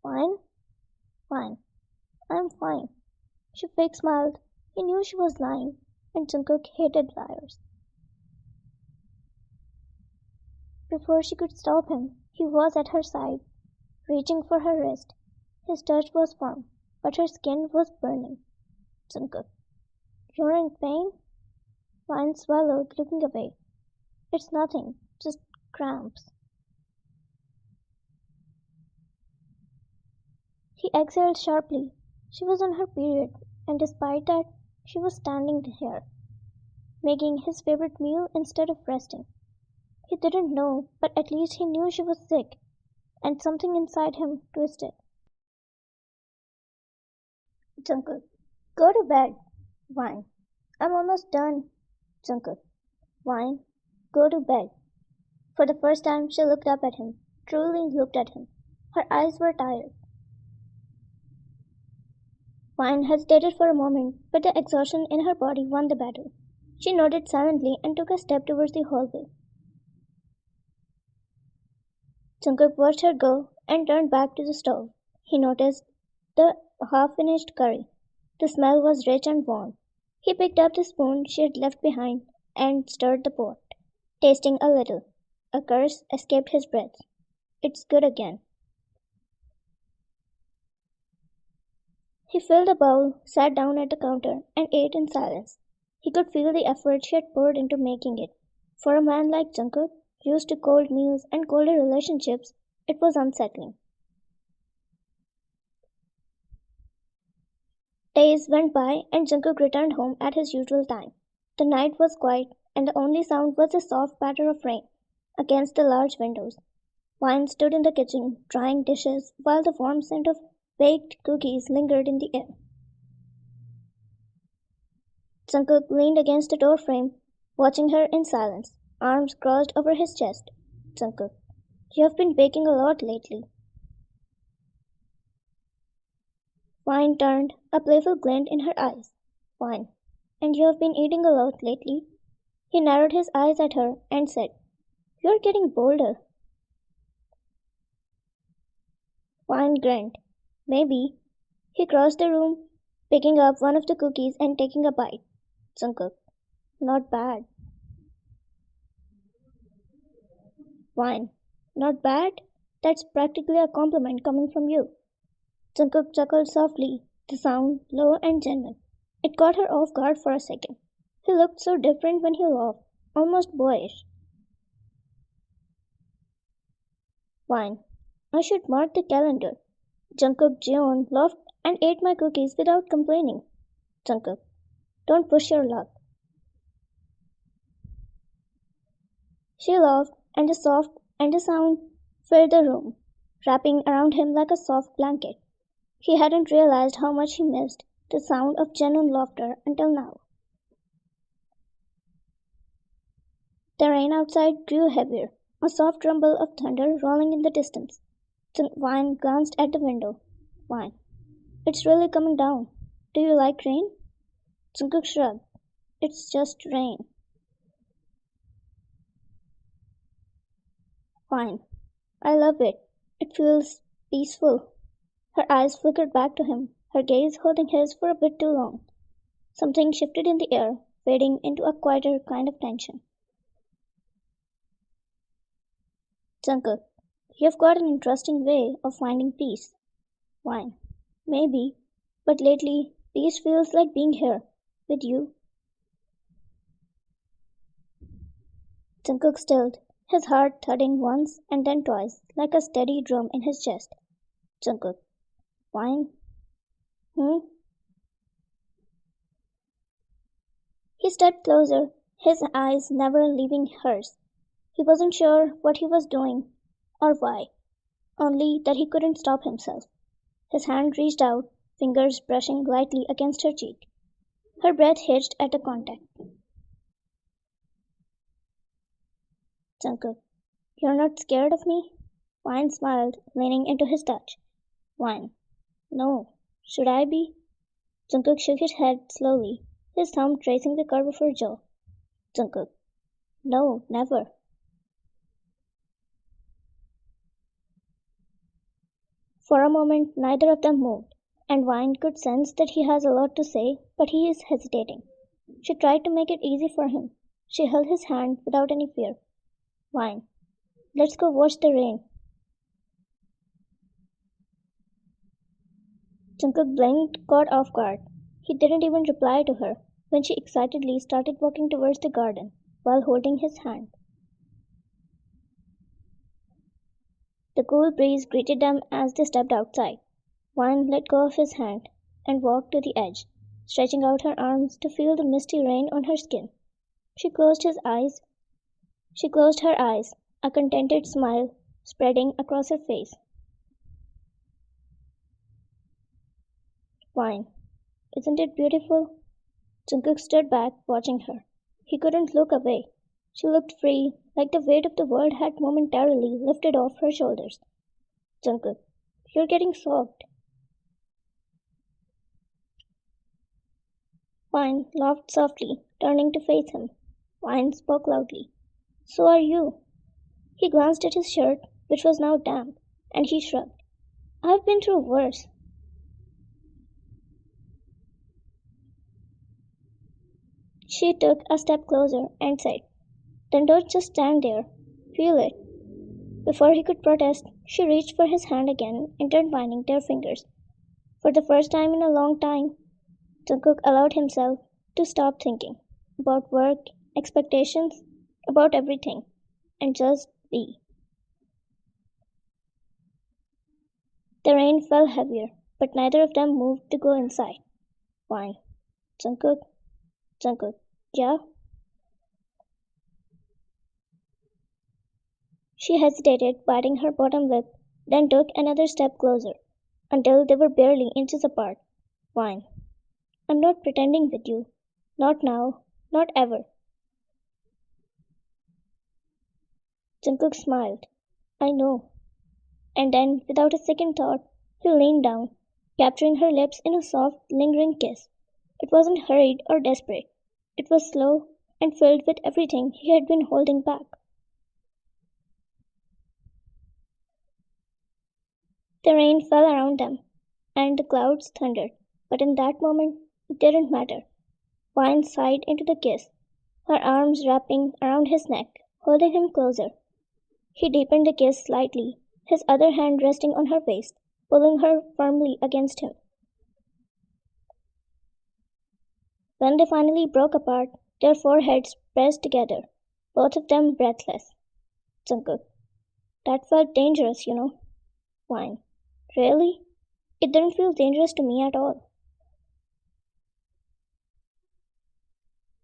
Fine? Fine. I'm fine. She fake smiled. He knew she was lying, and Jungkook hated liars. Before she could stop him, he was at her side, reaching for her wrist. His touch was firm, but her skin was burning. Jungkook, you're in pain? Ryan swallowed, looking away. It's nothing, just cramps. He exhaled sharply. She was on her period, and despite that, she was standing here, making his favorite meal instead of resting. He didn't know, but at least he knew she was sick, and something inside him twisted. Jungkook, go to bed. Wine. I'm almost done. Jungkook. Wine. Go to bed. For the first time, she looked up at him, truly looked at him. Her eyes were tired. Wine hesitated for a moment, but the exhaustion in her body won the battle. She nodded silently and took a step towards the hallway. Jungkook watched her go and turned back to the stove. He noticed the half-finished curry. The smell was rich and warm. He picked up the spoon she had left behind and stirred the pot, tasting a little. A curse escaped his breath. It's good again. He filled a bowl, sat down at the counter, and ate in silence. He could feel the effort she had poured into making it. For a man like Jungkook, used to cold meals and colder relationships, it was unsettling. Days went by and Jungkook returned home at his usual time. The night was quiet and the only sound was the soft patter of rain against the large windows. Wine stood in the kitchen, drying dishes, while the warm scent of baked cookies lingered in the air. Jungkook leaned against the doorframe, watching her in silence, arms crossed over his chest. Jungkook, you have been baking a lot lately. Wine turned, a playful glint in her eyes. Wine, and you have been eating a lot lately? He narrowed his eyes at her and said, you're getting bolder. Wine grinned. Maybe. He crossed the room, picking up one of the cookies and taking a bite. Jungkook, not bad. Wine, not bad? That's practically a compliment coming from you. Jungkook chuckled softly, the sound low and genuine. It caught her off guard for a second. He looked so different when he laughed, almost boyish. Wine, I should mark the calendar. Jungkook Jeon laughed and ate my cookies without complaining. Jungkook, don't push your luck. She laughed, and the sound filled the room, wrapping around him like a soft blanket. He hadn't realized how much he missed the sound of genuine laughter until now. The rain outside grew heavier, a soft rumble of thunder rolling in the distance. Wine glanced at the window. Wine, it's really coming down. Do you like rain? Jungkook shrugged. It's just rain. Fine. I love it. It feels peaceful. Her eyes flickered back to him, her gaze holding his for a bit too long. Something shifted in the air, fading into a quieter kind of tension. Jungkook, you've got an interesting way of finding peace. Wine. Maybe, but lately peace feels like being here, with you. Jungkook stilled, his heart thudding once and then twice, like a steady drum in his chest. Jungkook. Wine? He stepped closer, his eyes never leaving hers. He wasn't sure what he was doing, or why, only that he couldn't stop himself. His hand reached out, fingers brushing lightly against her cheek. Her breath hitched at the contact. Jungkook, you're not scared of me? Wine smiled, leaning into his touch. Wine, no. Should I be? Jungkook shook his head slowly, his thumb tracing the curve of her jaw. Jungkook, no, never. For a moment, neither of them moved, and Vine could sense that he has a lot to say, but he is hesitating. She tried to make it easy for him. She held his hand without any fear. Vine, let's go watch the rain. Jungkook blinked, caught off guard. He didn't even reply to her when she excitedly started walking towards the garden while holding his hand. The cool breeze greeted them as they stepped outside. Vine let go of his hand and walked to the edge, stretching out her arms to feel the misty rain on her skin. She closed his eyes. She closed her eyes, a contented smile spreading across her face. Vine, isn't it beautiful? Jungkook stood back, watching her. He couldn't look away. She looked free, like the weight of the world had momentarily lifted off her shoulders. Jungkook, you're getting soft. Vine laughed softly, turning to face him. Vine spoke loudly. So are you. He glanced at his shirt, which was now damp, and he shrugged. I've been through worse. She took a step closer and said, then don't just stand there. Feel it. Before he could protest, she reached for his hand again, intertwining their fingers. For the first time in a long time, Jungkook allowed himself to stop thinking about work, expectations, about everything, and just be. The rain fell heavier, but neither of them moved to go inside. Fine. Jungkook, Jungkook, yeah? She hesitated, biting her bottom lip, then took another step closer, until they were barely inches apart. Fine. I'm not pretending with you. Not now. Not ever. Jungkook smiled. I know. And then, without a second thought, he leaned down, capturing her lips in a soft, lingering kiss. It wasn't hurried or desperate. It was slow and filled with everything he had been holding back. The rain fell around them, and the clouds thundered, but in that moment it didn't matter. Vine sighed into the kiss, her arms wrapping around his neck, holding him closer. He deepened the kiss slightly, his other hand resting on her waist, pulling her firmly against him. When they finally broke apart, their foreheads pressed together, both of them breathless. Jungkook, that felt dangerous, you know. Vine, really? It didn't feel dangerous to me at all.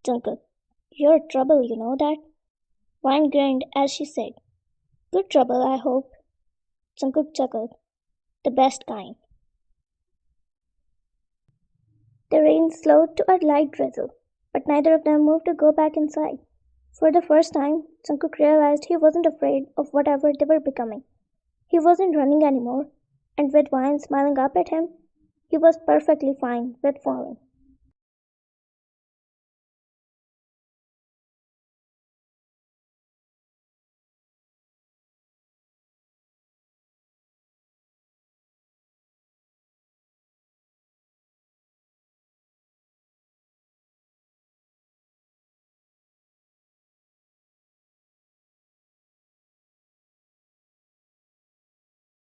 Jungkook, you're trouble, you know that? Vine grinned as she said, good trouble, I hope. Jungkook chuckled, the best kind. The rain slowed to a light drizzle, but neither of them moved to go back inside. For the first time, Jungkook realized he wasn't afraid of whatever they were becoming. He wasn't running anymore, and with Vine smiling up at him, he was perfectly fine with falling.